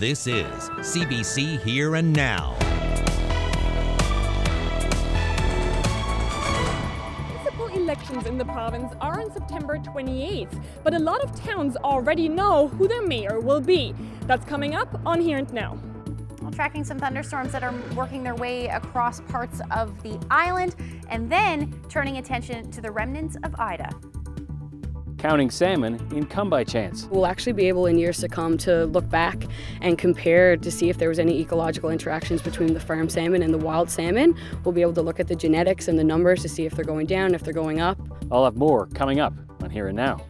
This is CBC Here and Now. Municipal elections in the province are on September 28th, but a lot of towns already know who their mayor will be. That's coming up on Here and Now. Tracking some thunderstorms that are working their way across parts of the island, and then turning attention to the remnants of Ida. Counting salmon in Come By Chance. We'll actually be able in years to come to look back and compare to see if there was any ecological interactions between the farm salmon and the wild salmon. We'll be able to look at the genetics and the numbers to see if they're going down, if they're going up. I'll have more coming up on Here and Now.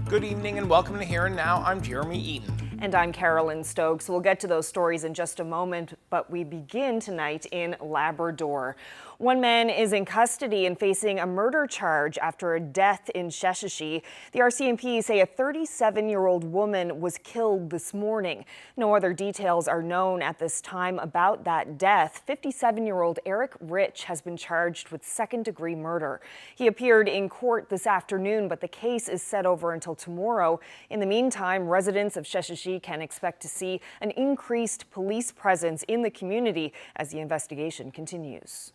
Good evening and welcome to Here and Now. I'm Jeremy Eaton. And I'm Carolyn Stokes. We'll get to those stories in just a moment, but we begin tonight in Labrador. One man is in custody and facing a murder charge after a death in Sheshatshiu. The RCMP say a 37-year-old woman was killed this morning. No other details are known at this time about that death. 57-year-old Eric Rich has been charged with second-degree murder. He appeared in court this afternoon, but the case is set over until tomorrow. In the meantime, residents of Sheshatshiu can expect to see an increased police presence in the community as the investigation continues.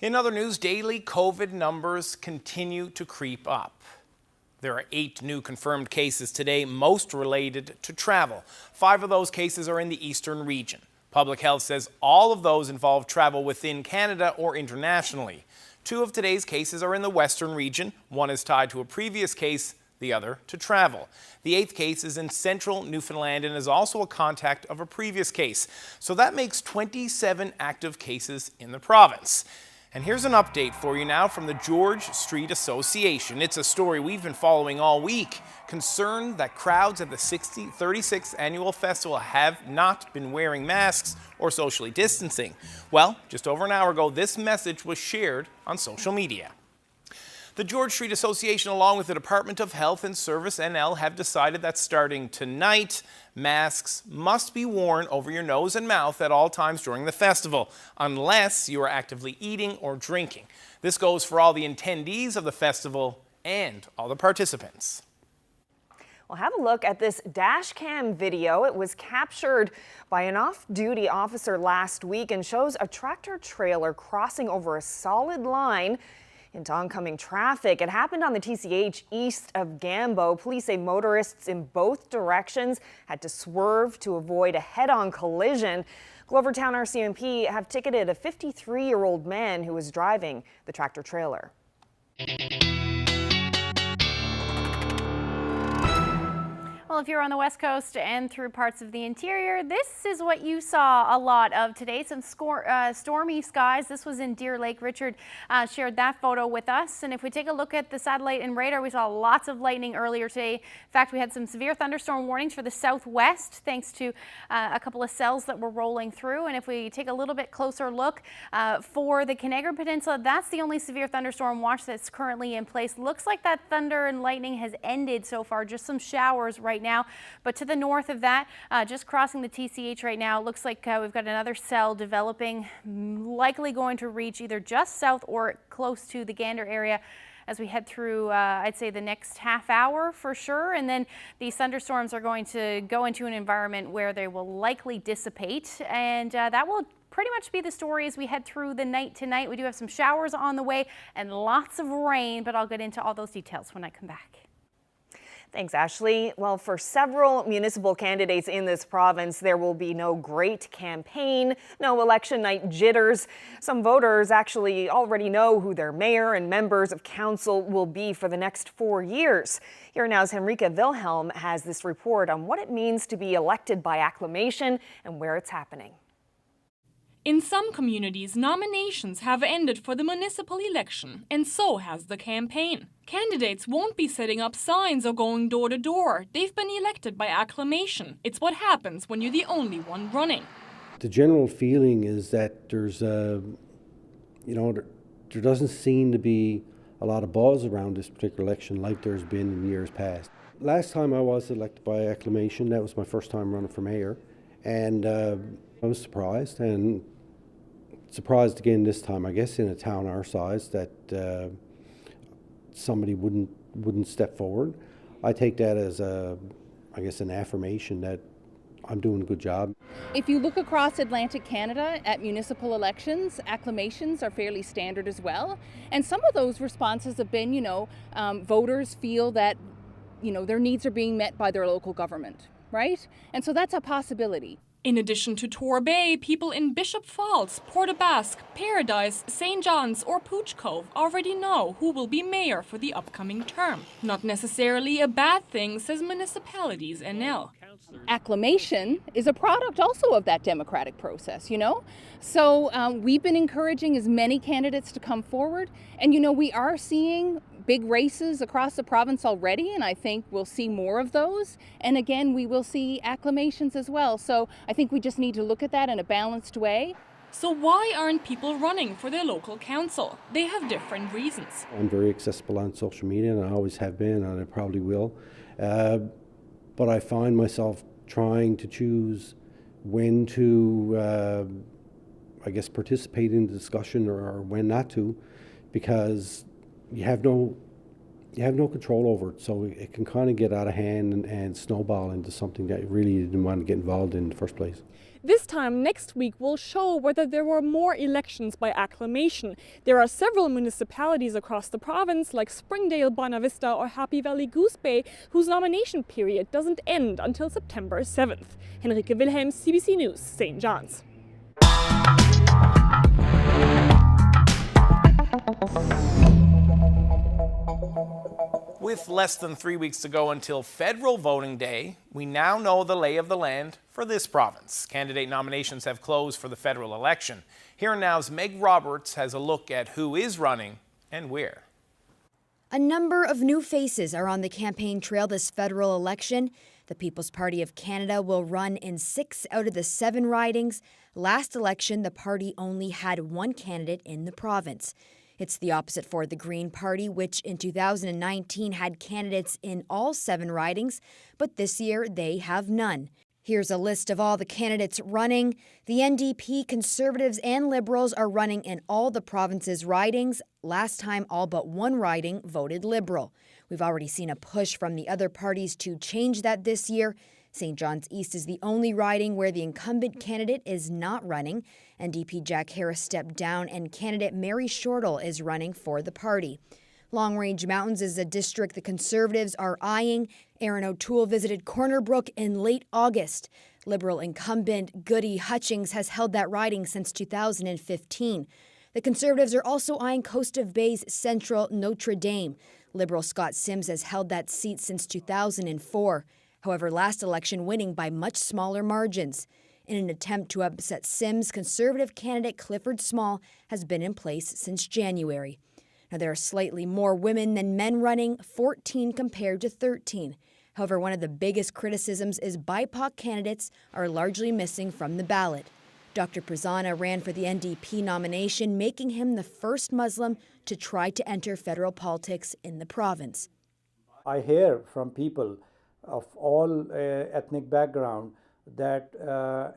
In other news, daily COVID numbers continue to creep up. There are 8 new confirmed cases today, most related to travel. 5 of those cases are in the eastern region. Public Health says all of those involve travel within Canada or internationally. 2 of today's cases are in the western region. One is tied to a previous case, the other to travel. The 8th case is in central Newfoundland and is also a contact of a previous case. So that makes 27 active cases in the province. And here's an update for you now from the George Street Association. It's a story we've been following all week. Concerned that crowds at the 36th annual festival have not been wearing masks or socially distancing. Well, just over an hour ago, this message was shared on social media. The George Street Association, along with the Department of Health and Service NL, have decided that starting tonight, masks must be worn over your nose and mouth at all times during the festival, unless you are actively eating or drinking. This goes for all the attendees of the festival and all the participants. Well, have a look at this dash cam video. It was captured by an off-duty officer last week and shows a tractor trailer crossing over a solid line into oncoming traffic. It happened on the TCH east of Gambo. Police say motorists in both directions had to swerve to avoid a head-on collision. Glovertown RCMP have ticketed a 53-year-old man who was driving the tractor trailer. Well, if you're on the West Coast and through parts of the interior, this is what you saw a lot of today. Some stormy skies. This was in Deer Lake. Richard shared that photo with us. And if we take a look at the satellite and radar, we saw lots of lightning earlier today. In fact, we had some severe thunderstorm warnings for the southwest, thanks to a couple of cells that were rolling through. And if we take a little bit closer look for the Canaveral Peninsula, that's the only severe thunderstorm watch that's currently in place. Looks like that thunder and lightning has ended so far. Just some showers right now, but to the north of that, just crossing the TCH right now, it looks like we've got another cell developing, likely going to reach either just south or close to the Gander area as we head through, I'd say, the next half hour for sure. And then these thunderstorms are going to go into an environment where they will likely dissipate, and that will pretty much be the story as we head through the night tonight. We do have some showers on the way and lots of rain, but I'll get into all those details when I come back. Thanks, Ashley. Well, for several municipal candidates in this province, there will be no great campaign, no election night jitters. Some voters actually already know who their mayor and members of council will be for the next 4 years. Here Now's Henrika Wilhelm has this report on what it means to be elected by acclamation and where it's happening. In some communities, nominations have ended for the municipal election, and so has the campaign. Candidates won't be setting up signs or going door to door. They've been elected by acclamation. It's what happens when you're the only one running. The general feeling is that there's there doesn't seem to be a lot of buzz around this particular election like there's been in years past. Last time I was elected by acclamation, that was my first time running for mayor, and I was surprised, and surprised again this time, I guess, in a town our size, that somebody wouldn't step forward. I take that as an affirmation that I'm doing a good job. If you look across Atlantic Canada at municipal elections, acclamations are fairly standard as well. And some of those responses have been, voters feel that, their needs are being met by their local government, right? And so that's a possibility. In addition to Torbay, people in Bishop Falls, Port aux Basques, Paradise, St. John's or Pooch Cove already know who will be mayor for the upcoming term. Not necessarily a bad thing, says Municipalities NL. Acclamation is a product also of that democratic process, So we've been encouraging as many candidates to come forward. And, we are seeing big races across the province already, and I think we'll see more of those. And again, we will see acclamations as well. So I think we just need to look at that in a balanced way. So why aren't people running for their local council? They have different reasons. I'm very accessible on social media, and I always have been, and I probably will. But I find myself trying to choose when to, participate in the discussion or when not to, because you have no control over it, so it can kind of get out of hand and snowball into something that you really didn't want to get involved in the first place. This time next week will show whether there were more elections by acclamation. There are several municipalities across the province like Springdale, Bonavista or Happy Valley Goose Bay whose nomination period doesn't end until September 7th. Henrike Wilhelm, CBC News, St. John's. With less than 3 weeks to go until federal voting day, we now know the lay of the land for this province. Candidate nominations have closed for the federal election. Here and Now's Meg Roberts has a look at who is running and where. A number of new faces are on the campaign trail this federal election. The People's Party of Canada will run in 6 out of the 7 ridings. Last election, the party only had 1 candidate in the province. It's the opposite for the Green Party, which in 2019 had candidates in all 7 ridings, but this year they have none. Here's a list of all the candidates running. The NDP, Conservatives and Liberals are running in all the province's ridings. Last time, all but 1 riding voted Liberal. We've already seen a push from the other parties to change that this year. St. John's East is the only riding where the incumbent candidate is not running. NDP Jack Harris stepped down and candidate Mary Shortall is running for the party. Long Range Mountains is a district the Conservatives are eyeing. Aaron O'Toole visited Corner Brook in late August. Liberal incumbent Goody Hutchings has held that riding since 2015. The Conservatives are also eyeing Coast of Bay's Central Notre Dame. Liberal Scott Sims has held that seat since 2004. However, last election winning by much smaller margins. In an attempt to upset Sims, Conservative candidate Clifford Small has been in place since January. Now, there are slightly more women than men running, 14 compared to 13. However, one of the biggest criticisms is BIPOC candidates are largely missing from the ballot. Dr. Prasanna ran for the NDP nomination, making him the first Muslim to try to enter federal politics in the province. I hear from people of all ethnic background that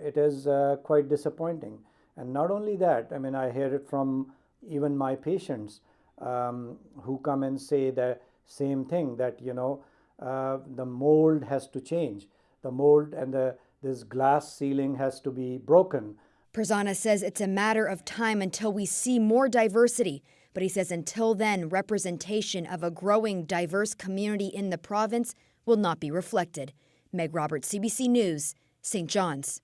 it is quite disappointing. And not only that, I hear it from even my patients who come and say the same thing, that, the mold has to change. The mold and this glass ceiling has to be broken. Prasanna says it's a matter of time until we see more diversity. But he says until then, representation of a growing diverse community in the province will not be reflected. Meg Roberts, CBC News, St. John's.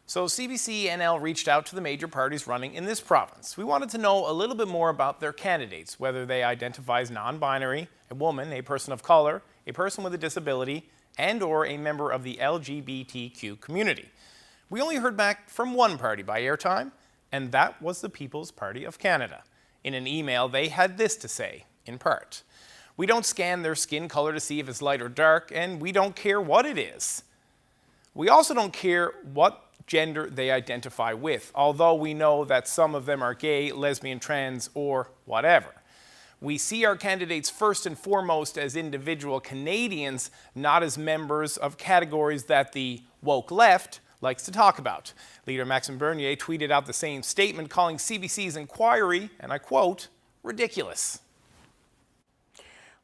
So CBC NL reached out to the major parties running in this province. We wanted to know a little bit more about their candidates, whether they identify as non-binary, a woman, a person of color, a person with a disability, and or a member of the LGBTQ community. We only heard back from one party by airtime, and that was the People's Party of Canada. In an email, they had this to say, in part: "We don't scan their skin color to see if it's light or dark, and we don't care what it is. We also don't care what gender they identify with, although we know that some of them are gay, lesbian, trans, or whatever. We see our candidates first and foremost as individual Canadians, not as members of categories that the woke left likes to talk about." Leader Maxime Bernier tweeted out the same statement, calling CBC's inquiry, and I quote, "ridiculous."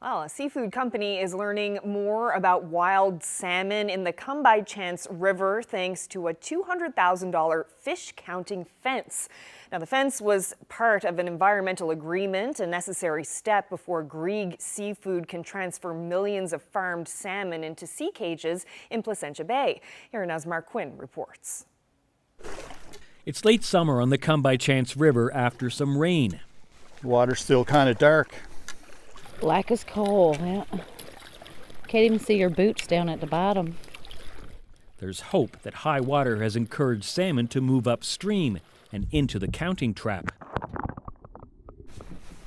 Well, a seafood company is learning more about wild salmon in the Come-by-Chance River thanks to a $200,000 fish counting fence. Now, the fence was part of an environmental agreement, a necessary step before Grieg Seafood can transfer millions of farmed salmon into sea cages in Placentia Bay. Here now's Mark Quinn reports. It's late summer on the Come-by-Chance River after some rain. The water's still kind of dark. Black as coal, yeah. Can't even see your boots down at the bottom. There's hope that high water has encouraged salmon to move upstream and into the counting trap.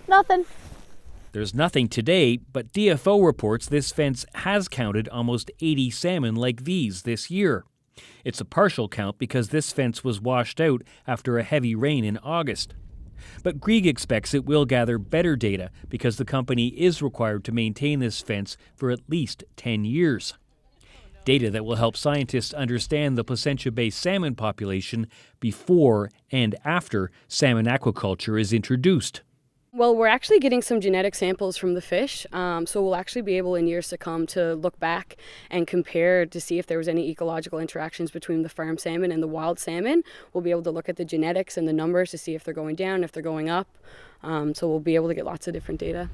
Nothing. There's nothing today, but DFO reports this fence has counted almost 80 salmon like these this year. It's a partial count because this fence was washed out after a heavy rain in August. But Grieg expects it will gather better data because the company is required to maintain this fence for at least 10 years. Data that will help scientists understand the Placentia Bay salmon population before and after salmon aquaculture is introduced. Well, we're actually getting some genetic samples from the fish, so we'll actually be able in years to come to look back and compare to see if there was any ecological interactions between the farm salmon and the wild salmon. We'll be able to look at the genetics and the numbers to see if they're going down, if they're going up, so we'll be able to get lots of different data.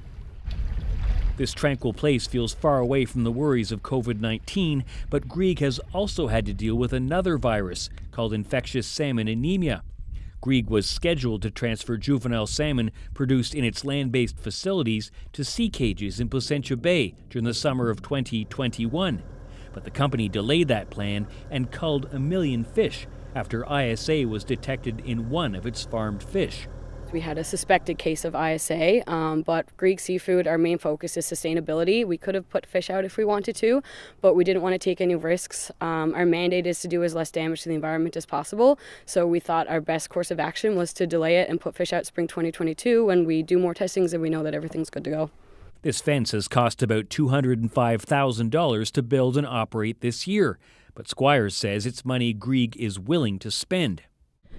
This tranquil place feels far away from the worries of COVID-19, but Grieg has also had to deal with another virus called infectious salmon anemia. Grieg was scheduled to transfer juvenile salmon produced in its land-based facilities to sea cages in Placentia Bay during the summer of 2021. But the company delayed that plan and culled 1 million fish after ISA was detected in one of its farmed fish. We had a suspected case of ISA, but Grieg Seafood, our main focus is sustainability. We could have put fish out if we wanted to, but we didn't want to take any risks. Our mandate is to do as less damage to the environment as possible, so we thought our best course of action was to delay it and put fish out spring 2022 when we do more testings and we know that everything's good to go. This fence has cost about $205,000 to build and operate this year, but Squires says it's money Grieg is willing to spend.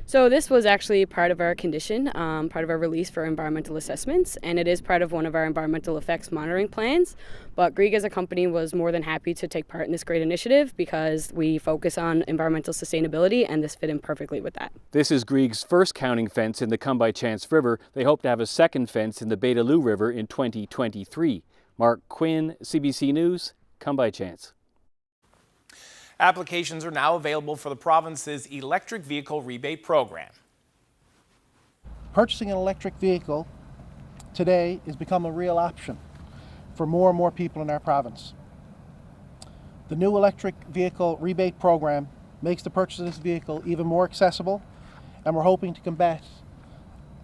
So this was actually part of our condition, part of our release for environmental assessments, and it is part of one of our environmental effects monitoring plans. But Grieg as a company was more than happy to take part in this great initiative because we focus on environmental sustainability, and this fit in perfectly with that. This is Grieg's first counting fence in the Come-by-Chance River. They hope to have a second fence in the Beetaloo River in 2023. Mark Quinn, CBC News, Come-by-Chance. Applications are now available for the province's electric vehicle rebate program. Purchasing an electric vehicle today has become a real option for more and more people in our province. The new electric vehicle rebate program makes the purchase of this vehicle even more accessible, and we're hoping to combat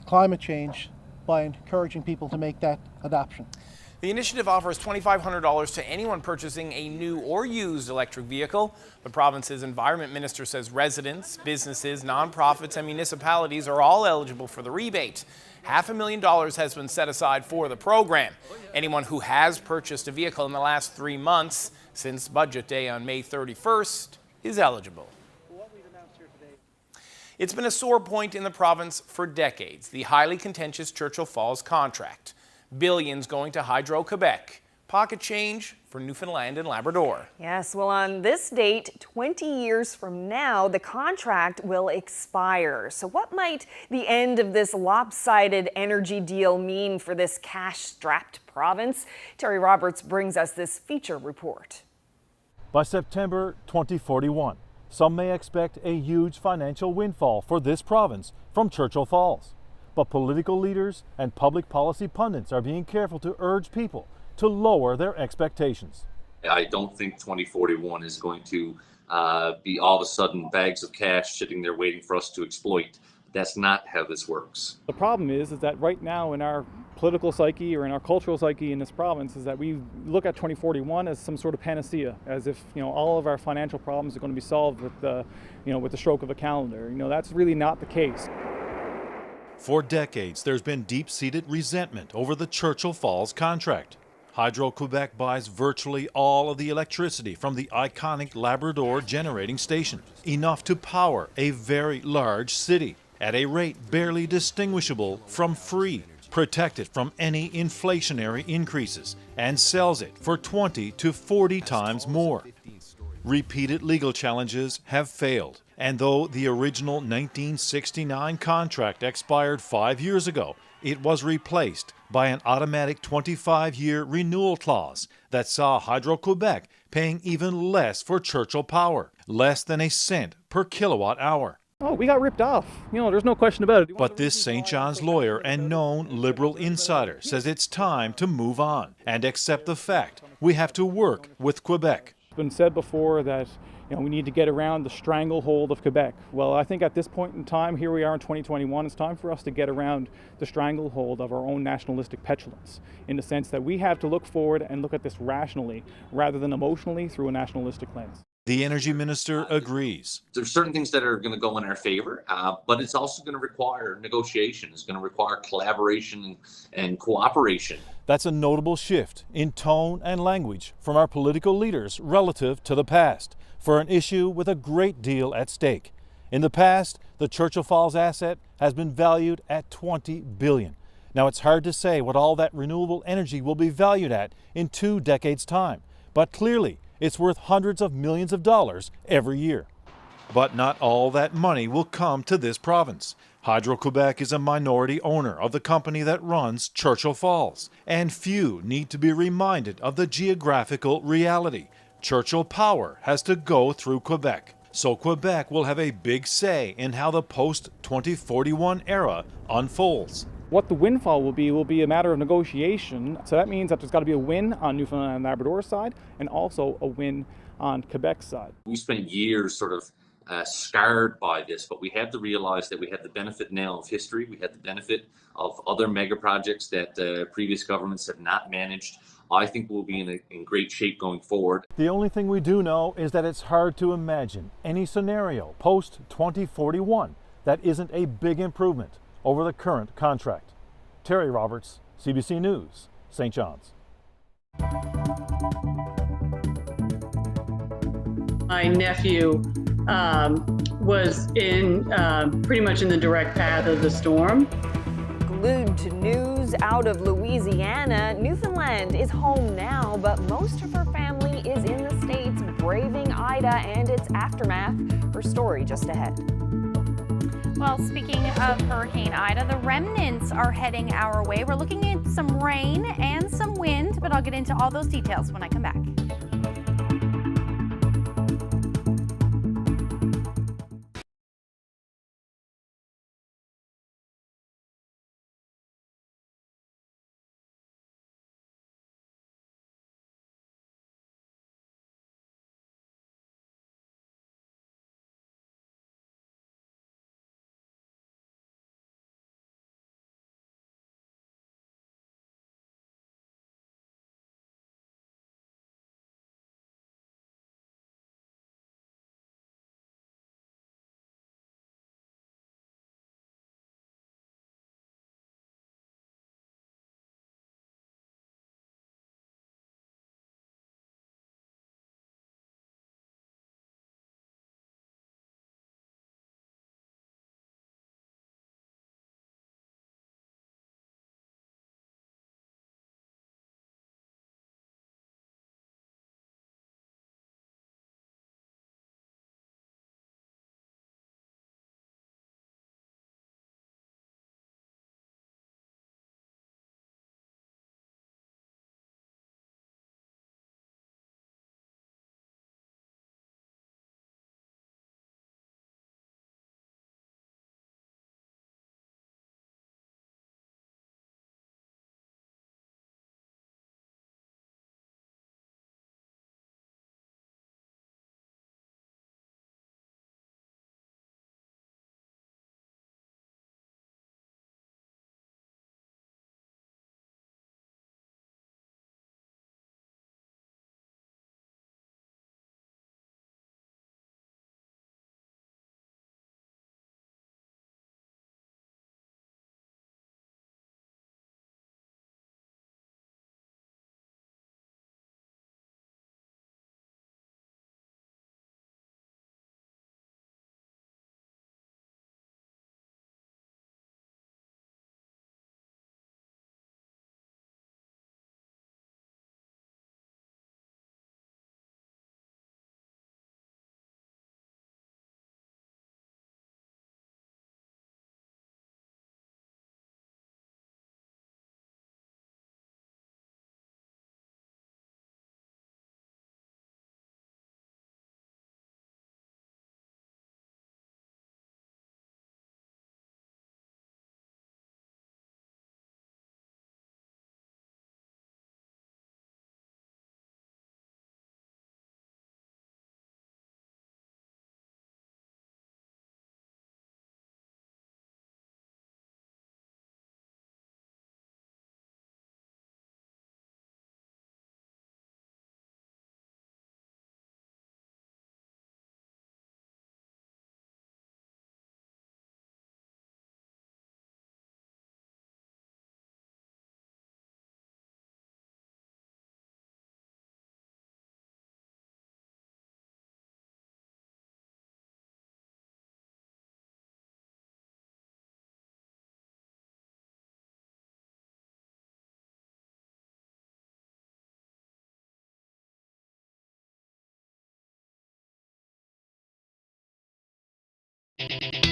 climate change by encouraging people to make that adoption. The initiative offers $2,500 to anyone purchasing a new or used electric vehicle. The province's environment minister says residents, businesses, nonprofits, and municipalities are all eligible for the rebate. $500,000 has been set aside for the program. Anyone who has purchased a vehicle in the last 3 months since Budget Day on May 31st is eligible. It's been a sore point in the province for decades, the highly contentious Churchill Falls contract. Billions going to Hydro-Quebec. Pocket change for Newfoundland and Labrador. Yes, well, on this date, 20 years from now, the contract will expire. So what might the end of this lopsided energy deal mean for this cash-strapped province? Terry Roberts brings us this feature report. By September 2041, some may expect a huge financial windfall for this province from Churchill Falls. But political leaders and public policy pundits are being careful to urge people to lower their expectations. I don't think 2041 is going to be all of a sudden bags of cash sitting there waiting for us to exploit. That's not how this works. The problem is that right now in our political psyche or in our cultural psyche in this province is that we look at 2041 as some sort of panacea, as if all of our financial problems are going to be solved with the with the stroke of a calendar. That's really not the case. For decades, there's been deep-seated resentment over the Churchill Falls contract. Hydro-Quebec buys virtually all of the electricity from the iconic Labrador generating station, enough to power a very large city at a rate barely distinguishable from free. protect it from any inflationary increases, and sells it for 20 to 40 times more. Repeated legal challenges have failed, and though the original 1969 contract expired 5 years ago, it was replaced by an automatic 25-year renewal clause that saw Hydro-Quebec paying even less for Churchill power, less than a cent per kilowatt hour. Oh, we got ripped off. There's no question about it. But this St. John's lawyer and known Liberal insider says it's time to move on and accept the fact we have to work with Quebec. It's been said before that we need to get around the stranglehold of Quebec. Well, I think at this point in time, here we are in 2021, it's time for us to get around the stranglehold of our own nationalistic petulance, in the sense that we have to look forward and look at this rationally rather than emotionally through a nationalistic lens. The energy minister agrees. There's certain things that are going to go in our favor, but it's also going to require negotiation. It's going to require collaboration and cooperation. That's a notable shift in tone and language from our political leaders relative to the past for an issue with a great deal at stake. In the past, the Churchill Falls asset has been valued at $20 billion. Now, it's hard to say what all that renewable energy will be valued at in 2 decades' time, but clearly, it's worth hundreds of millions of dollars every year. But not all that money will come to this province. Hydro-Quebec is a minority owner of the company that runs Churchill Falls, and few need to be reminded of the geographical reality. Churchill Power has to go through Quebec, so Quebec will have a big say in how the post-2041 era unfolds. What the windfall will be a matter of negotiation. So that means that there's got to be a win on Newfoundland and Labrador side and also a win on Quebec's side. We spent years sort of scarred by this, but we have to realize that we have the benefit now of history. We have the benefit of other mega projects that previous governments have not managed. I think we'll be in great shape going forward. The only thing we do know is that it's hard to imagine any scenario post-2041 that isn't a big improvement over the current contract. Terry Roberts, CBC News, St. John's. My nephew was pretty much in the direct path of the storm. Glued to news out of Louisiana, Newfoundland is home now, but most of her family is in the States braving Ida and its aftermath. Her story just ahead. Well, speaking of Hurricane Ida, the remnants are heading our way. We're looking at some rain and some wind, but I'll get into all those details when I come back. Time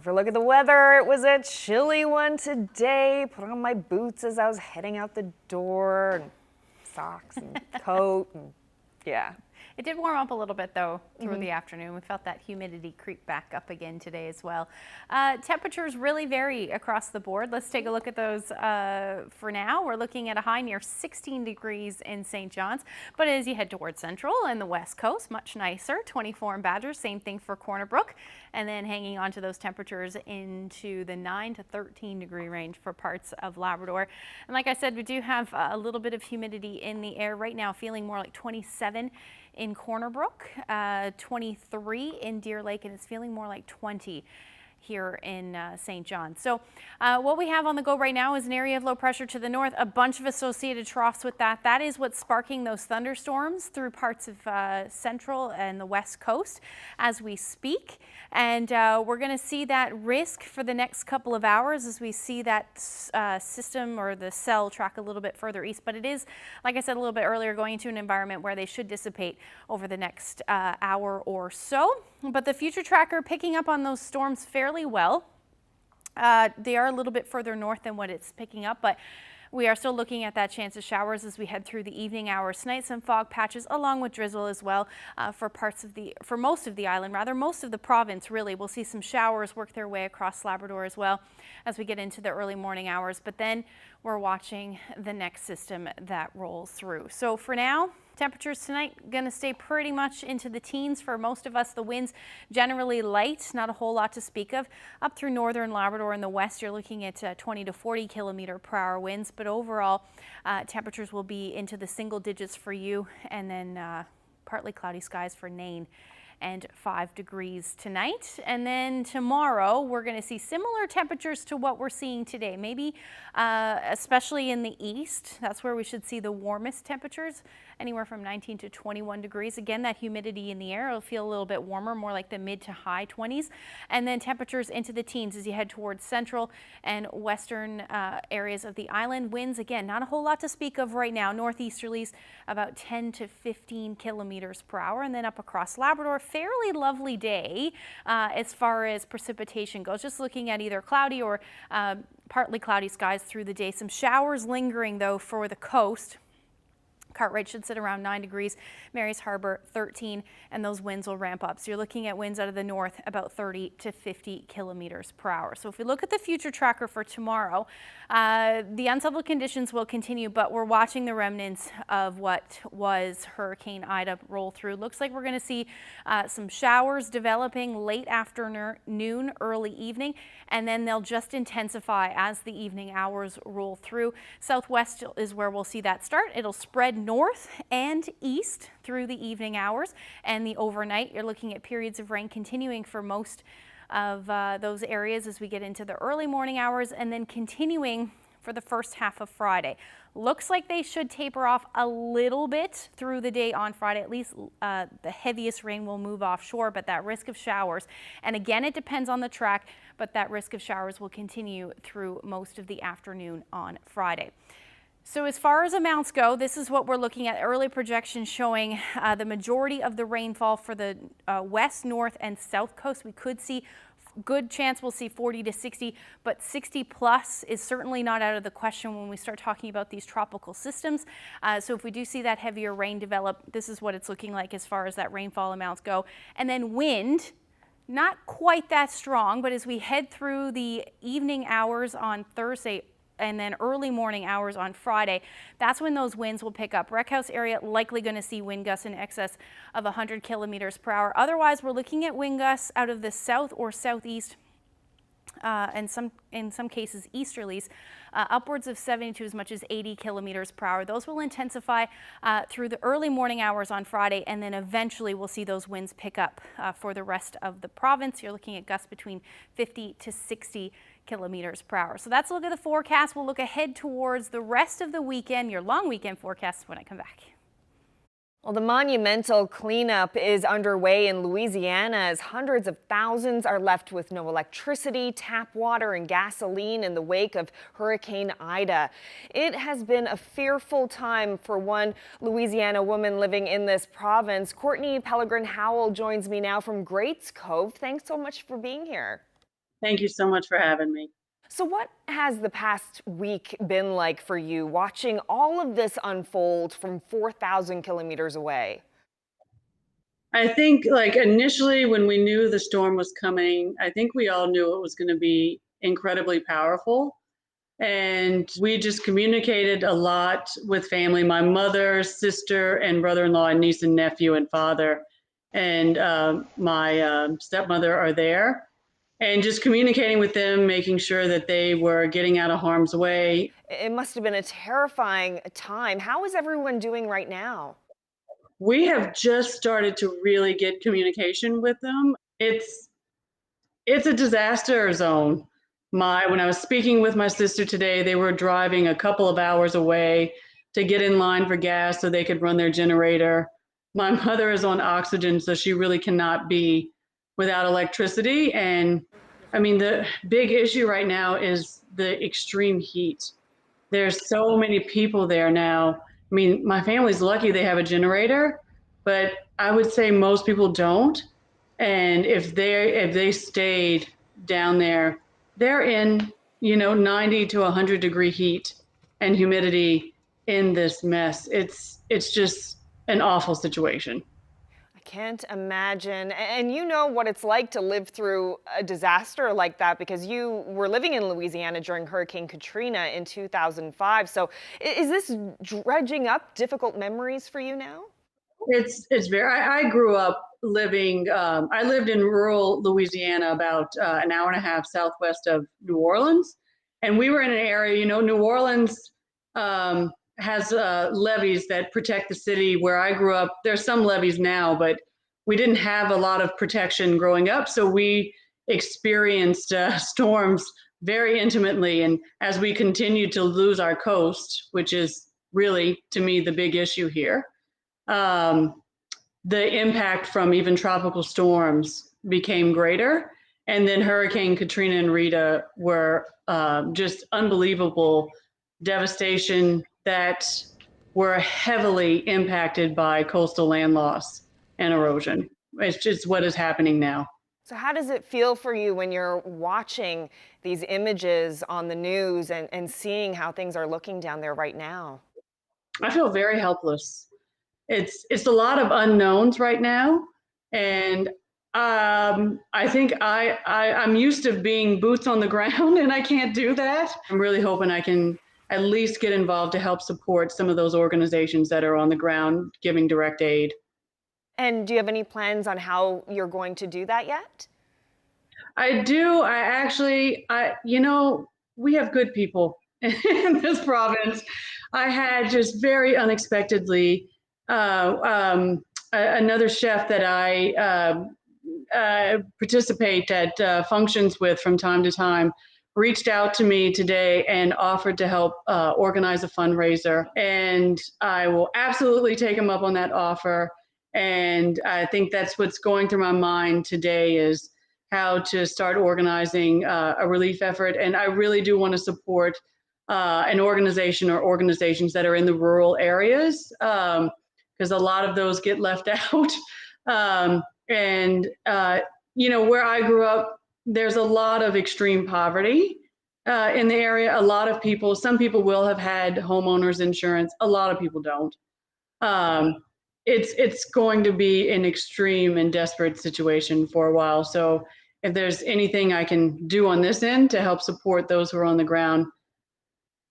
for a look at the weather. It was a chilly one today. Put on my boots as I was heading out the door, and socks and coat, and yeah. It did warm up a little bit though through the afternoon. We felt that humidity creep back up again today as well. Temperatures really vary across the board. Let's take a look at those for now. We're looking at a high near 16 degrees in St. John's, but as you head towards Central and the West Coast, much nicer. 24 in Badger, same thing for Corner Brook, and then hanging on to those temperatures into the 9 to 13 degree range for parts of Labrador. And like I said, we do have a little bit of humidity in the air right now, feeling more like 27 in Corner Brook, 23 in Deer Lake, and it's feeling more like 20 here in St. John. So what we have on the go right now is an area of low pressure to the north, a bunch of associated troughs with that. That is what's sparking those thunderstorms through parts of Central and the West Coast as we speak. And we're going to see that risk for the next couple of hours as we see that system or the cell track a little bit further east. But it is, like I said a little bit earlier, going into an environment where they should dissipate over the next hour or so. But the future tracker picking up on those storms fairly well. They are a little bit further north than what it's picking up, but we are still looking at that chance of showers as we head through the evening hours. Tonight, some fog patches along with drizzle as well for most of the island, rather most of the province really. We'll see some showers work their way across Labrador as well as we get into the early morning hours, but then we're watching the next system that rolls through. So for now, temperatures tonight going to stay pretty much into the teens for most of us. The winds generally light, not a whole lot to speak of. Up through northern Labrador in the west, you're looking at 20 to 40 kilometer per hour winds, but overall temperatures will be into the single digits for you, and then partly cloudy skies for Nain and 5 degrees tonight. And then tomorrow we're going to see similar temperatures to what we're seeing today, maybe especially in the east. That's where we should see the warmest temperatures, anywhere from 19 to 21 degrees. Again, that humidity in the air will feel a little bit warmer, more like the mid to high 20s. And then temperatures into the teens as you head towards central and western areas of the island. Winds, again, not a whole lot to speak of right now. Northeasterlies about 10 to 15 kilometers per hour. And then up across Labrador, fairly lovely day as far as precipitation goes. Just looking at either cloudy or partly cloudy skies through the day. Some showers lingering though for the coast. Cartwright should sit around 9 degrees, Mary's Harbor 13, and those winds will ramp up. So you're looking at winds out of the north about 30 to 50 kilometers per hour. So if we look at the future tracker for tomorrow, the unsettled conditions will continue, but we're watching the remnants of what was Hurricane Ida roll through. Looks like we're going to see some showers developing late afternoon, early evening, and then they'll just intensify as the evening hours roll through. Southwest is where we'll see that start. It'll spread north and east through the evening hours, and the overnight you're looking at periods of rain continuing for most of those areas as we get into the early morning hours, and then continuing for the first half of Friday. Looks like they should taper off a little bit through the day on Friday. At least the heaviest rain will move offshore, but that risk of showers, and again it depends on the track, but that risk of showers will continue through most of the afternoon on Friday. So as far as amounts go, this is what we're looking at. Early projections showing the majority of the rainfall for the west, north, and south coast. We could see good chance we'll see 40 to 60, but 60 plus is certainly not out of the question when we start talking about these tropical systems. So if we do see that heavier rain develop, this is what it's looking like as far as that rainfall amounts go. And then wind, not quite that strong, but as we head through the evening hours on Thursday, and then early morning hours on Friday, that's when those winds will pick up. Wreck House area likely going to see wind gusts in excess of 100 kilometers per hour. Otherwise, we're looking at wind gusts out of the south or southeast, and in some cases easterlies, upwards of 70 to as much as 80 kilometers per hour. Those will intensify through the early morning hours on Friday, and then eventually we'll see those winds pick up for the rest of the province. You're looking at gusts between 50 to 60 kilometers per hour. So that's a look at the forecast. We'll look ahead towards the rest of the weekend, your long weekend forecast, when I come back. Well, the monumental cleanup is underway in Louisiana as hundreds of thousands are left with no electricity, tap water, and gasoline in the wake of Hurricane Ida. It has been a fearful time for one Louisiana woman living in this province. Courtney Pellegrin-Howell joins me now from Greats Cove. Thanks so much for being here. Thank you so much for having me. So what has the past week been like for you, watching all of this unfold from 4,000 kilometers away? I think initially when we knew the storm was coming, I think we all knew it was going to be incredibly powerful. And we just communicated a lot with family, my mother, sister, and brother-in-law, and niece and nephew and father. And my stepmother are there. And just communicating with them, making sure that they were getting out of harm's way. It must have been a terrifying time. How is everyone doing right now? We have just started to really get communication with them. It's a disaster zone. When I was speaking with my sister today, they were driving a couple of hours away to get in line for gas so they could run their generator. My mother is on oxygen, so she really cannot be without electricity. And I mean, the big issue right now is the extreme heat. There's so many people there now. I mean, my family's lucky they have a generator, but I would say most people don't. And if they stayed down there, they're in, 90 to 100 degree heat and humidity in this mess. It's just an awful situation. Can't imagine. And you know what it's like to live through a disaster like that because you were living in Louisiana during Hurricane Katrina in 2005. So is this dredging up difficult memories for you now? It's very, I grew up living, I lived in rural Louisiana about an hour and a half southwest of New Orleans. And we were in an area, New Orleans has levees that protect the city. Where I grew up, there's some levees now, but we didn't have a lot of protection growing up. So we experienced storms very intimately. And as we continued to lose our coast, which is really, to me, the big issue here, the impact from even tropical storms became greater. And then Hurricane Katrina and Rita were just unbelievable devastation that were heavily impacted by coastal land loss and erosion. It's just what is happening now. So how does it feel for you when you're watching these images on the news and seeing how things are looking down there right now? I feel very helpless. It's a lot of unknowns right now. And I think I'm used to being boots on the ground and I can't do that. I'm really hoping I can at least get involved to help support some of those organizations that are on the ground giving direct aid. And do you have any plans on how you're going to do that yet? I do. We have good people in this province. I had just very unexpectedly another chef that I participate at functions with from time to time reached out to me today and offered to help organize a fundraiser. And I will absolutely take him up on that offer. And I think that's what's going through my mind today is how to start organizing a relief effort. And I really do want to support an organization or organizations that are in the rural areas because a lot of those get left out. Where I grew up, there's a lot of extreme poverty in the area. A lot of people, some people will have had homeowners insurance. A lot of people don't. It's going to be an extreme and desperate situation for a while. So if there's anything I can do on this end to help support those who are on the ground,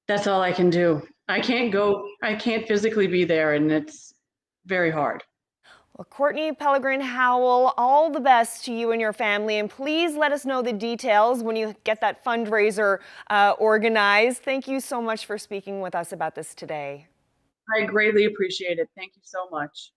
that's all I can do. I can't physically be there, and it's very hard. Well, Courtney Pellegrin-Howell, all the best to you and your family, and please let us know the details when you get that fundraiser organized. Thank you so much for speaking with us about this today. I greatly appreciate it. Thank you so much.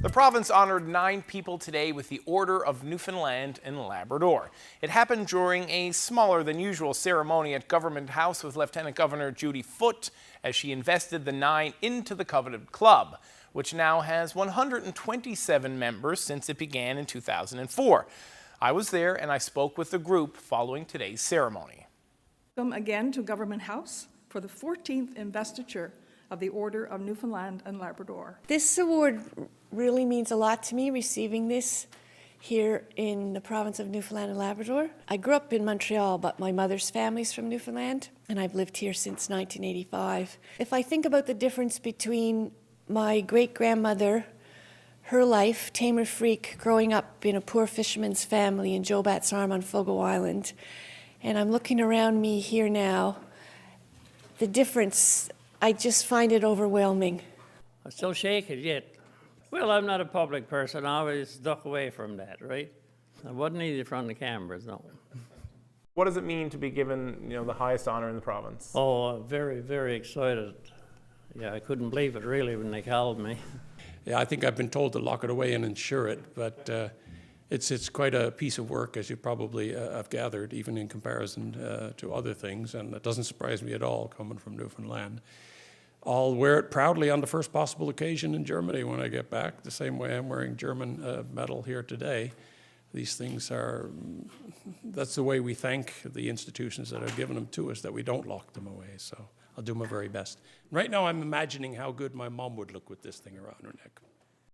The province honored 9 people today with the Order of Newfoundland and Labrador. It happened during a smaller than usual ceremony at Government House with Lieutenant Governor Judy Foote as she invested the 9 into the coveted club, which now has 127 members since it began in 2004. I was there and I spoke with the group following today's ceremony. Welcome again to Government House for the 14th investiture of the Order of Newfoundland and Labrador. This award really means a lot to me, receiving this here in the province of Newfoundland and Labrador. I grew up in Montreal, but my mother's family's from Newfoundland, and I've lived here since 1985. If I think about the difference between my great-grandmother, her life, tamer freak, growing up in a poor fisherman's family in Jobat's Arm on Fogo Island, and I'm looking around me here now, the difference, I just find it overwhelming. I still shake it yet. Well, I'm not a public person. I always duck away from that, right? I wouldn't need it from the cameras, no. What does it mean to be given, the highest honor in the province? Oh, very, very excited. Yeah, I couldn't believe it really when they called me. Yeah, I think I've been told to lock it away and insure it, but it's quite a piece of work, as you probably have gathered, even in comparison to other things, and it doesn't surprise me at all coming from Newfoundland. I'll wear it proudly on the first possible occasion in Germany when I get back, the same way I'm wearing German medal here today. These things that's the way we thank the institutions that have given them to us, that we don't lock them away. So I'll do my very best. Right now I'm imagining how good my mom would look with this thing around her neck.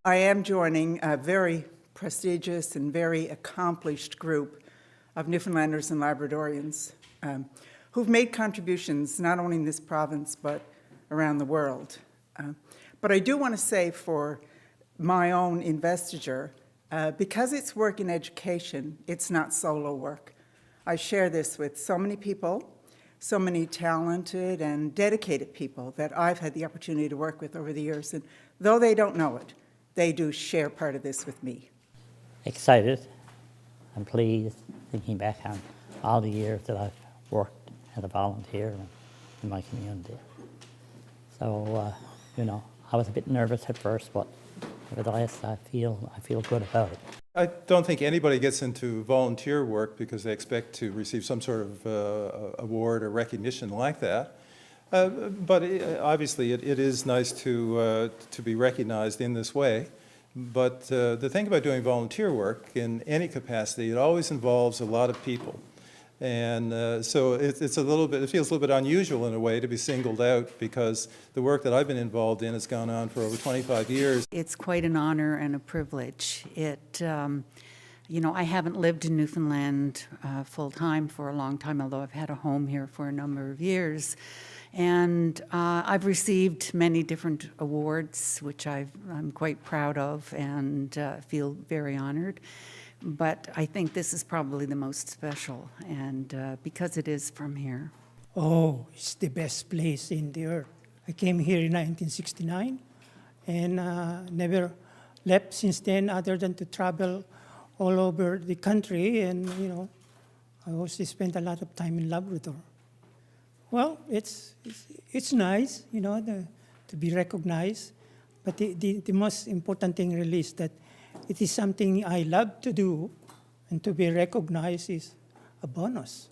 I am joining a very prestigious and very accomplished group of Newfoundlanders and Labradorians who've made contributions not only in this province but around the world. But I do want to say for my own investiture, because it's work in education, it's not solo work. I share this with so many people, so many talented and dedicated people that I've had the opportunity to work with over the years. And though they don't know it, they do share part of this with me. Excited and pleased, thinking back on all the years that I've worked as a volunteer in my community. So, I was a bit nervous at first, but nevertheless, I feel good about it. I don't think anybody gets into volunteer work because they expect to receive some sort of award or recognition like that. But obviously, it is nice to be recognized in this way. But the thing about doing volunteer work in any capacity, it always involves a lot of people. And so it feels a little bit unusual in a way to be singled out, because the work that I've been involved in has gone on for over 25 years. It's quite an honor and a privilege. I haven't lived in Newfoundland full-time for a long time, although I've had a home here for a number of years. And I've received many different awards, which I'm quite proud of and feel very honored. But I think this is probably the most special, and because it is from here. Oh, it's the best place in the earth. I came here in 1969 and never left since then, other than to travel all over the country. And, I also spent a lot of time in Labrador. Well, it's nice, to be recognized. But the most important thing really is that it is something I love to do, and to be recognized is a bonus.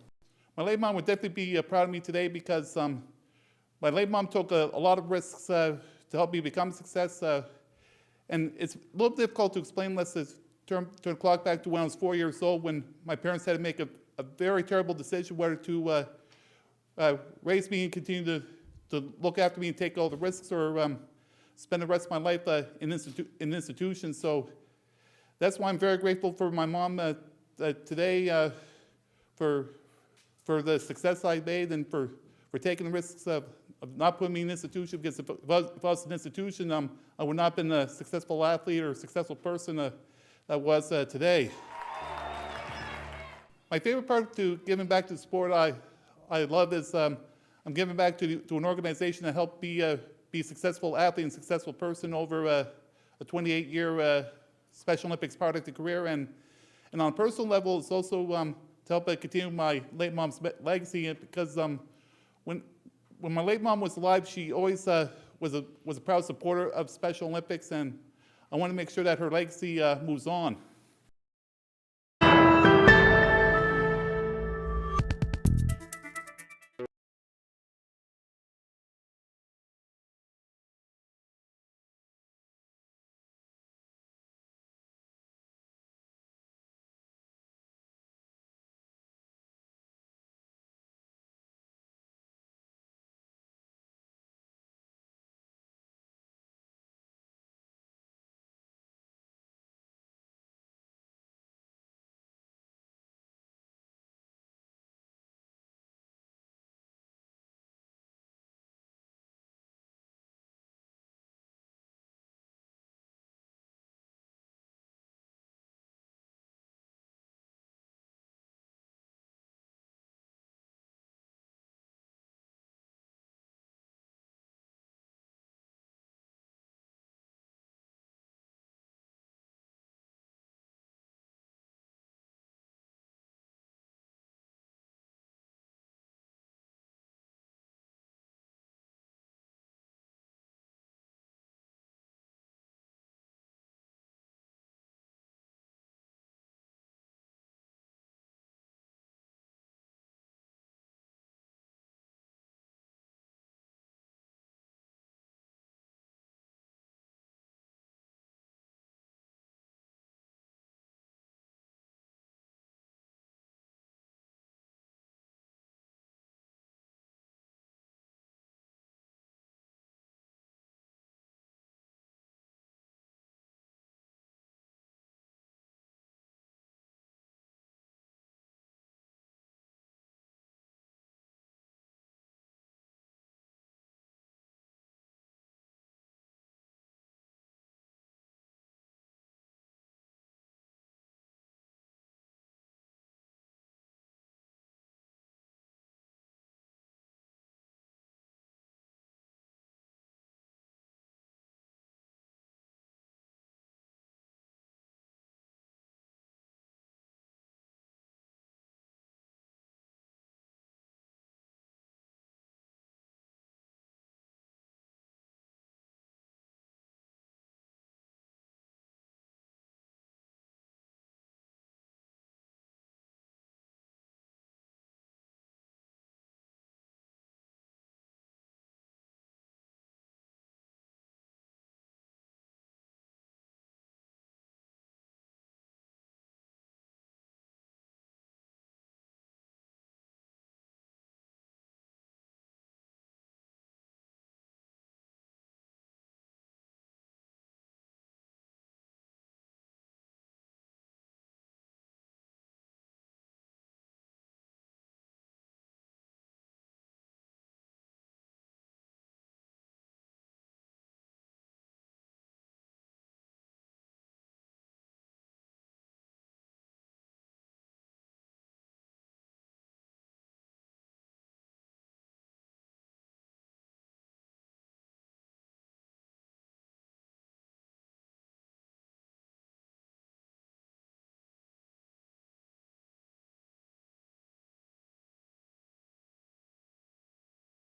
My late mom would definitely be proud of me today, because my late mom took a lot of risks to help me become a success. And it's a little difficult to explain unless to turn the clock back to when I was 4 years old, when my parents had to make a very terrible decision whether to raise me and continue to look after me and take all the risks, or spend the rest of my life in institutions. So that's why I'm very grateful for my mom today, for the success I made, and for taking the risks of not putting me in an institution, because if I was in an institution, I would not have been a successful athlete or a successful person that I was today. My favorite part to giving back to the sport I love is I'm giving back to an organization that helped be a successful athlete and successful person over a 28-year Special Olympics Paralympic career, and on a personal level, it's also to help continue my late mom's legacy, because when my late mom was alive, she always was a proud supporter of Special Olympics, and I want to make sure that her legacy moves on.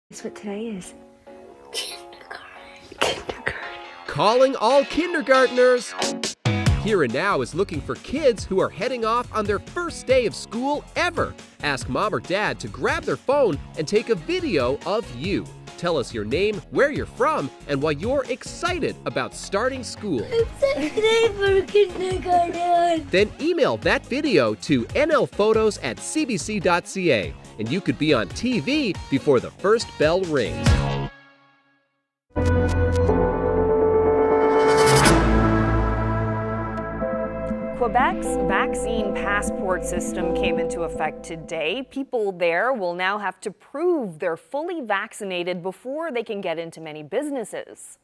That's what today is. Calling all kindergartners! Here and Now is looking for kids who are heading off on their first day of school ever. Ask mom or dad to grab their phone and take a video of you. Tell us your name, where you're from, and why you're excited about starting school. I'm excited for kindergarten. Then email that video to nlphotos@cbc.ca, and you could be on TV before the first bell rings. Quebec's vaccine passport system came into effect today. People there will now have to prove they're fully vaccinated before they can get into many businesses.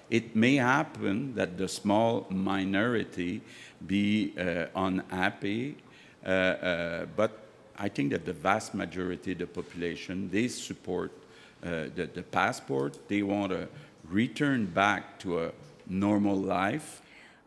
It may happen that the small minority be unhappy, but I think that the vast majority of the population, they support the passport. They want to return back to a normal life.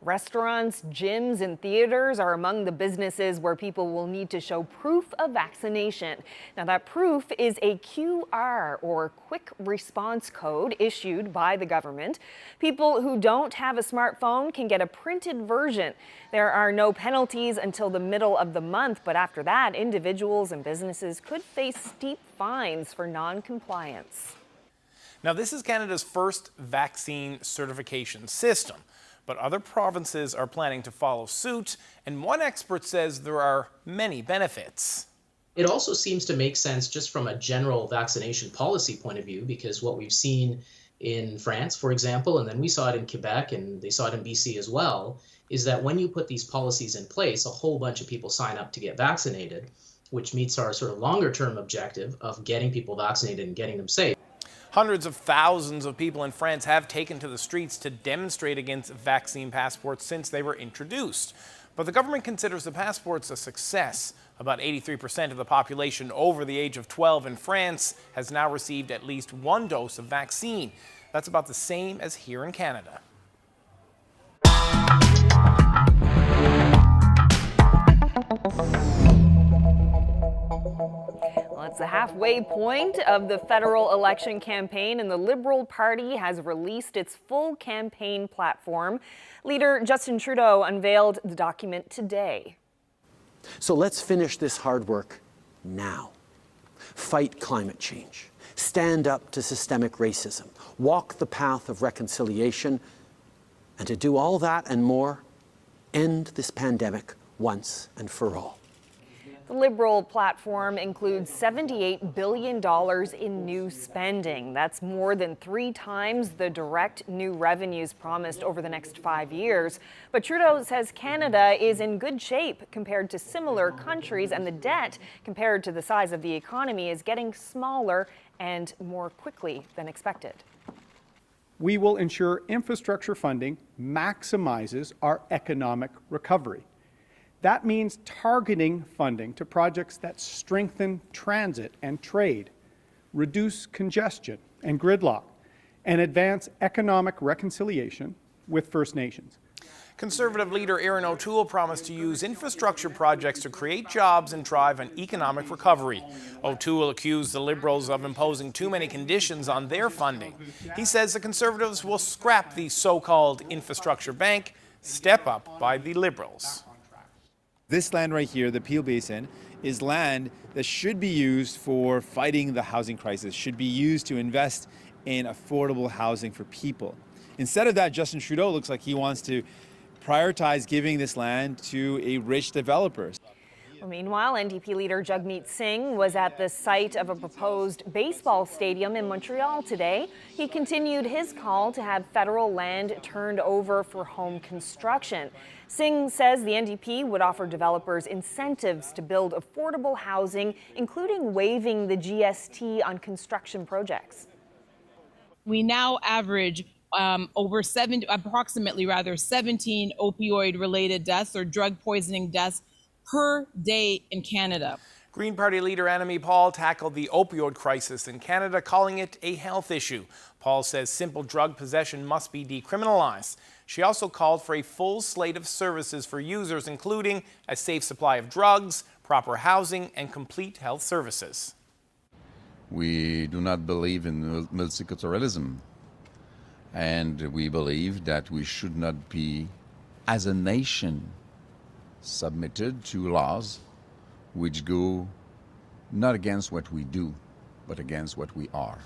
Restaurants, gyms, and theaters are among the businesses where people will need to show proof of vaccination. Now, that proof is a QR, or quick response code, issued by the government. People who don't have a smartphone can get a printed version. There are no penalties until the middle of the month, but after that, individuals and businesses could face steep fines for non-compliance. Now, this is Canada's first vaccine certification system, but other provinces are planning to follow suit, and one expert says there are many benefits. It also seems to make sense just from a general vaccination policy point of view, because what we've seen in France, for example, and then we saw it in Quebec and they saw it in BC as well, is that when you put these policies in place, a whole bunch of people sign up to get vaccinated, which meets our sort of longer term objective of getting people vaccinated and getting them safe. Hundreds of thousands of people in France have taken to the streets to demonstrate against vaccine passports since they were introduced. But the government considers the passports a success. About 83% of the population over the age of 12 in France has now received at least one dose of vaccine. That's about the same as here in Canada. Well, it's the halfway point of the federal election campaign, and the Liberal Party has released its full campaign platform. Leader Justin Trudeau unveiled the document today. So let's finish this hard work now. Fight climate change, stand up to systemic racism, walk the path of reconciliation, and to do all that and more, end this pandemic once and for all. The Liberal platform includes $78 billion in new spending. That's more than 3 times the direct new revenues promised over the next 5 years. But Trudeau says Canada is in good shape compared to similar countries, and the debt, compared to the size of the economy, is getting smaller and more quickly than expected. We will ensure infrastructure funding maximizes our economic recovery. That means targeting funding to projects that strengthen transit and trade, reduce congestion and gridlock, and advance economic reconciliation with First Nations. Conservative leader Erin O'Toole promised to use infrastructure projects to create jobs and drive an economic recovery. O'Toole accused the Liberals of imposing too many conditions on their funding. He says the Conservatives will scrap the so-called infrastructure bank, step up by the Liberals. This land right here, the Peel Basin, is land that should be used for fighting the housing crisis, should be used to invest in affordable housing for people. Instead of that, Justin Trudeau looks like he wants to prioritize giving this land to a rich developer. Well, meanwhile, NDP leader Jagmeet Singh was at the site of a proposed baseball stadium in Montreal today. He continued his call to have federal land turned over for home construction. Singh says the NDP would offer developers incentives to build affordable housing, including waiving the GST on construction projects. We now average approximately 17 opioid-related deaths or drug poisoning deaths per day in Canada. Green Party leader Annamie Paul tackled the opioid crisis in Canada, calling it a health issue. Paul says simple drug possession must be decriminalized. She also called for a full slate of services for users, including a safe supply of drugs, proper housing, and complete health services. We do not believe in multiculturalism, and we believe that we should not be, as a nation, submitted to laws which go not against what we do, but against what we are.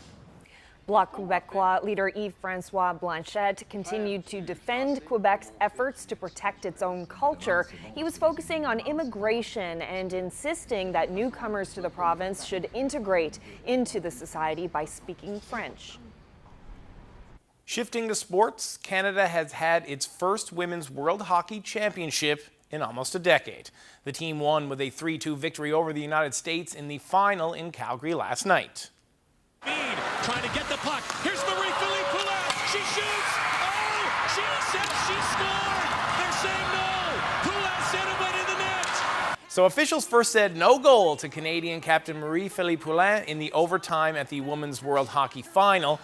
Bloc Québécois leader Yves-François Blanchet continued to defend Quebec's efforts to protect its own culture. He was focusing on immigration and insisting that newcomers to the province should integrate into the society by speaking French. Shifting to sports, Canada has had its first Women's World Hockey Championship in almost a decade. The team won with a 3-2 victory over the United States in the final in Calgary last night. Trying to get the puck. Here's Marie-Philippe Poulin. She shoots. Oh, she said she scored. They're saying no. Poulin said it went in the net. So officials first said no goal to Canadian captain Marie-Philippe Poulin in the overtime at the Women's World Hockey Final.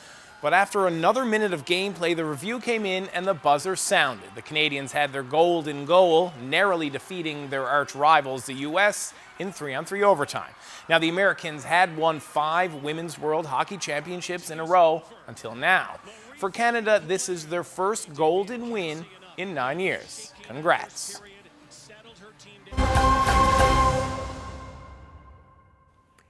But after another minute of gameplay, the review came in and the buzzer sounded. The Canadians had their golden goal, narrowly defeating their arch rivals, the U.S., in 3-on-3 overtime. Now, the Americans had won 5 Women's World Hockey Championships in a row until now. For Canada, this is their first golden win in 9 years. Congrats.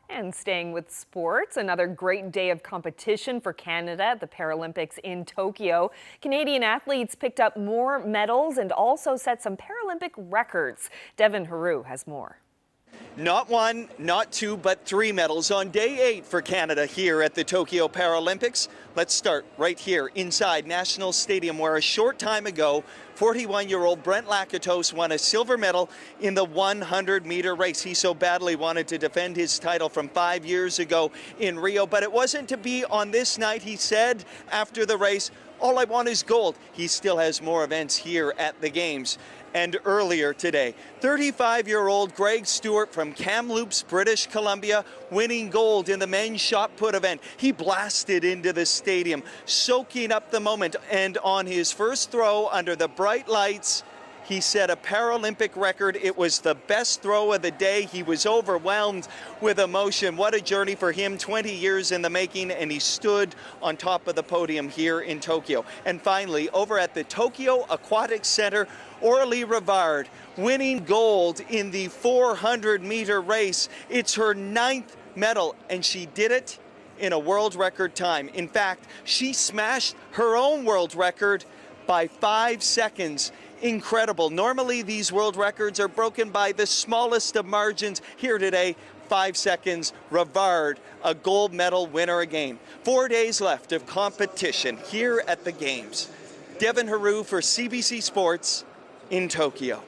And staying with sports, another great day of competition for Canada at the Paralympics in Tokyo. Canadian athletes picked up more medals and also set some Paralympic records. Devin Haru has more. Not 1, not 2, but 3 medals on day 8 for Canada here at the Tokyo Paralympics. Let's start right here inside National Stadium, where a short time ago, 41-year-old Brent Lakatos won a silver medal in the 100-meter race. He so badly wanted to defend his title from 5 years ago in Rio, but it wasn't to be on this night. He said after the race, "All I want is gold." He still has more events here at the Games. And earlier today, 35-year-old Greg Stewart from Kamloops, British Columbia, winning gold in the men's shot put event. He blasted into the stadium, soaking up the moment, and on his first throw under the bright lights, he set a Paralympic record. It was the best throw of the day. He was overwhelmed with emotion. What a journey for him, 20 years in the making, and he stood on top of the podium here in Tokyo. And finally, over at the Tokyo Aquatic Center, Aurélie Rivard winning gold in the 400-meter race. It's her 9th medal, and she did it in a world record time. In fact, she smashed her own world record by 5 seconds. Incredible. Normally, these world records are broken by the smallest of margins. Here today, 5 seconds. Rivard, a gold medal winner again. 4 days left of competition here at the Games. Devin Haru for CBC Sports in Tokyo.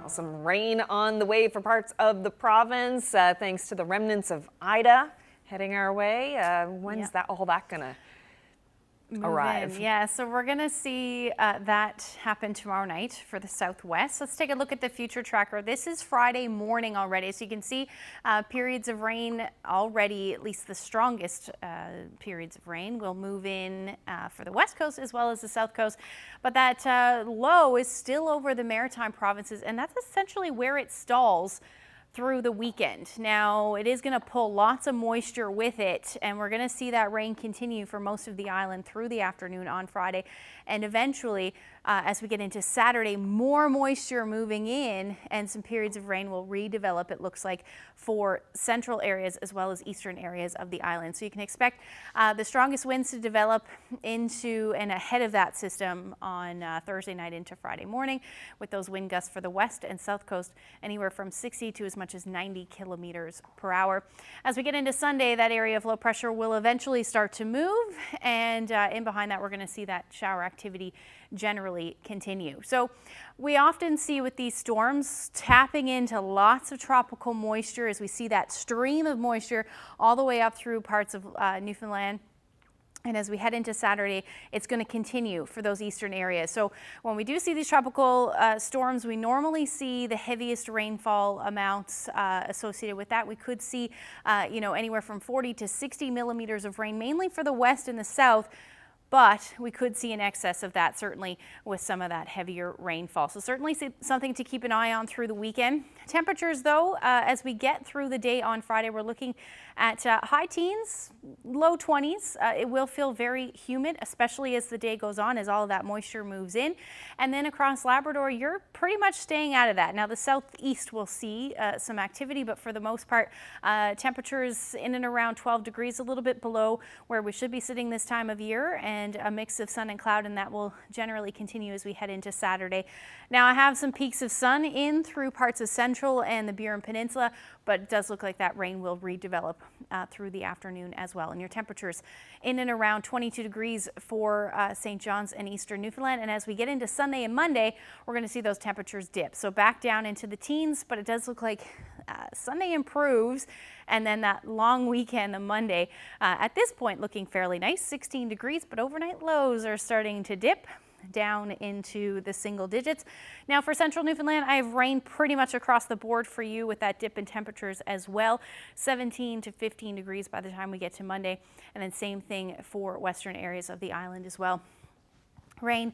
Some rain on the way for parts of the province, thanks to the remnants of Ida heading our way. When's all that gonna arrive? Yeah, so we're gonna see that happen tomorrow night for the Southwest. Let's take a look at the future tracker. This is Friday morning already, so you can see periods of rain already, at least the strongest periods of rain will move in for the West Coast as well as the South Coast. But that low is still over the Maritime provinces, and that's essentially where it stalls through the weekend. Now, it is going to pull lots of moisture with it, and we're going to see that rain continue for most of the island through the afternoon on Friday. And eventually, as we get into Saturday, more moisture moving in and some periods of rain will redevelop, it looks like, for central areas as well as eastern areas of the island. So you can expect the strongest winds to develop into and ahead of that system on Thursday night into Friday morning, with those wind gusts for the west and south coast anywhere from 60 to as much as 90 kilometers per hour. As we get into Sunday, that area of low pressure will eventually start to move, and in behind that, we're going to see that shower activity generally continue. So we often see with these storms tapping into lots of tropical moisture as we see that stream of moisture all the way up through parts of Newfoundland. And as we head into Saturday, it's going to continue for those eastern areas. So when we do see these tropical storms, we normally see the heaviest rainfall amounts associated with that. We could see, anywhere from 40 to 60 millimeters of rain, mainly for the west and the south. But we could see an excess of that, certainly with some of that heavier rainfall. So certainly something to keep an eye on through the weekend. Temperatures, though, as we get through the day on Friday, we're looking at high teens, low 20s. It will feel very humid, especially as the day goes on, as all of that moisture moves in. And then across Labrador, you're pretty much staying out of that. Now, the southeast will see some activity, but for the most part, temperatures in and around 12 degrees, a little bit below where we should be sitting this time of year, and a mix of sun and cloud, and that will generally continue as we head into Saturday. Now, I have some peaks of sun in through parts of Central and the Burin Peninsula, but it does look like that rain will redevelop through the afternoon as well. And your temperatures in and around 22 degrees for St. John's and eastern Newfoundland. And as we get into Sunday and Monday, we're going to see those temperatures dip. So back down into the teens, but it does look like Sunday improves. And then that long weekend, the Monday, at this point looking fairly nice, 16 degrees, but overnight lows are starting to dip down into the single digits. Now for central Newfoundland, I have rain pretty much across the board for you with that dip in temperatures as well. 17 to 15 degrees by the time we get to Monday. And then same thing for western areas of the island as well. Rain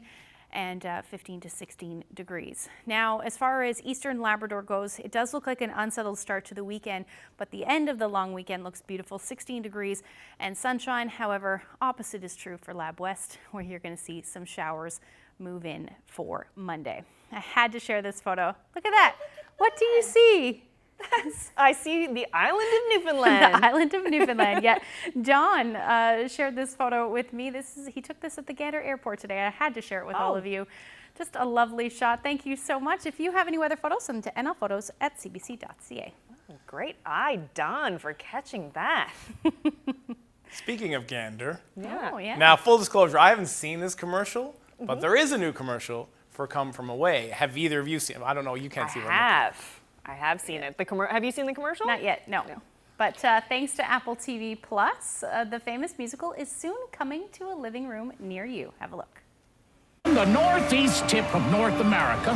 and 15 to 16 degrees. Now, as far as eastern Labrador goes, it does look like an unsettled start to the weekend, but the end of the long weekend looks beautiful, 16 degrees and sunshine. However, opposite is true for Lab West, where you're going to see some showers move in for Monday. I had to share this photo. Look at that. What do you see? I see the island of Newfoundland. The island of Newfoundland, yeah. Don shared this photo with me. He took this at the Gander Airport today. I had to share it with all of you. Just a lovely shot. Thank you so much. If you have any weather photos, send them to nlphotos@cbc.ca. Oh, great eye, Don, for catching that. Speaking of Gander. Yeah. Oh, yeah. Now, full disclosure, I haven't seen this commercial, but there is a new commercial for Come From Away. Have either of you seen it? I don't know. You can't see it. I have seen it. Have you seen the commercial? Not yet, no. But thanks to Apple TV Plus, the famous musical is soon coming to a living room near you. Have a look. The northeast tip of North America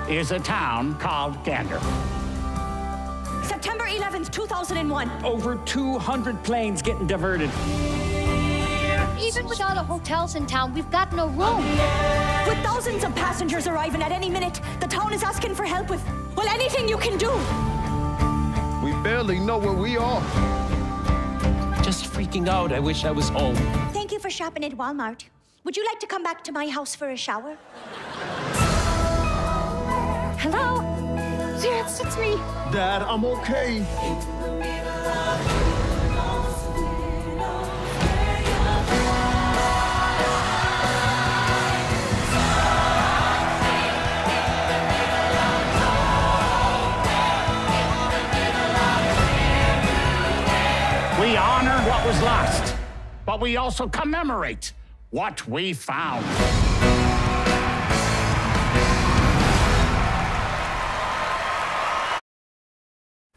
is a town called Gander. September 11th, 2001. Over 200 planes getting diverted. Even with all the hotels in town, we've got no room. With thousands of passengers arriving at any minute, the town is asking for help with, well, anything you can do. We barely know where we are. Just freaking out. I wish I was home. Thank you for shopping at Walmart. Would you like to come back to my house for a shower? Hello? Yes, it's me. Dad, I'm okay. We honor what was lost, but we also commemorate what we found.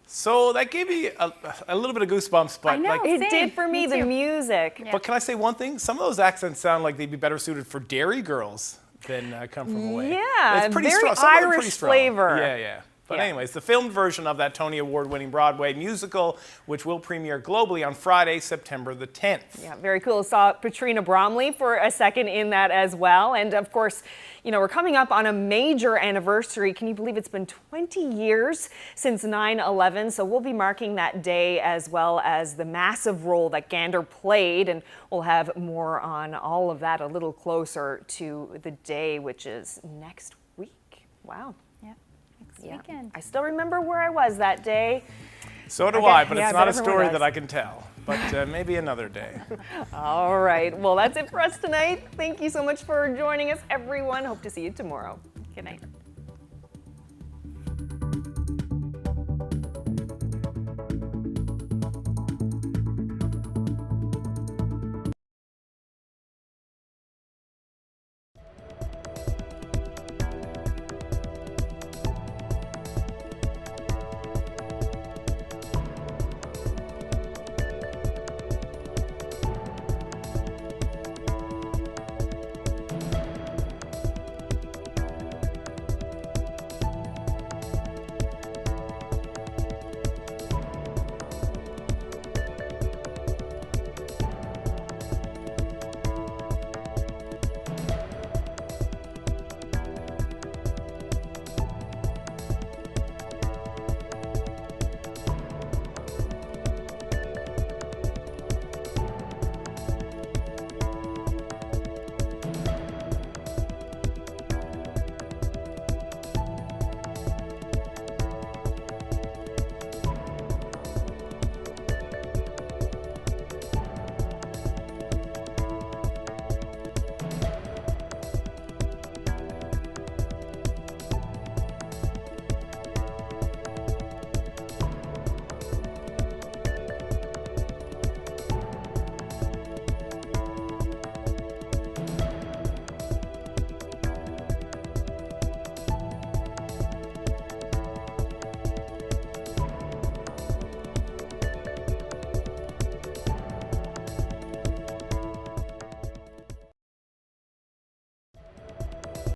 So that gave me a little bit of goosebumps, but I know, It did for me, the music. But can I say one thing? Some of those accents sound like they'd be better suited for dairy girls than Come From Away. Yeah, It's pretty very strong. Some of them are Irish pretty strong. flavor. Yeah. But anyways, the filmed version of that Tony Award-winning Broadway musical, which will premiere globally on Friday, September the 10th. Yeah, very cool. Saw Katrina Bromley for a second in that as well. And of course, you know, we're coming up on a major anniversary. Can you believe it's been 20 years since 9/11? So we'll be marking that day as well as the massive role that Gander played. And we'll have more on all of that a little closer to the day, which is next week. Wow. Weekend. I still remember where I was that day. So do I, but yeah, it's but not a everyone story does. that I can tell. But maybe another day. All right. Well, that's it for us tonight. Thank you so much for joining us, everyone. Hope to see you tomorrow. Good night.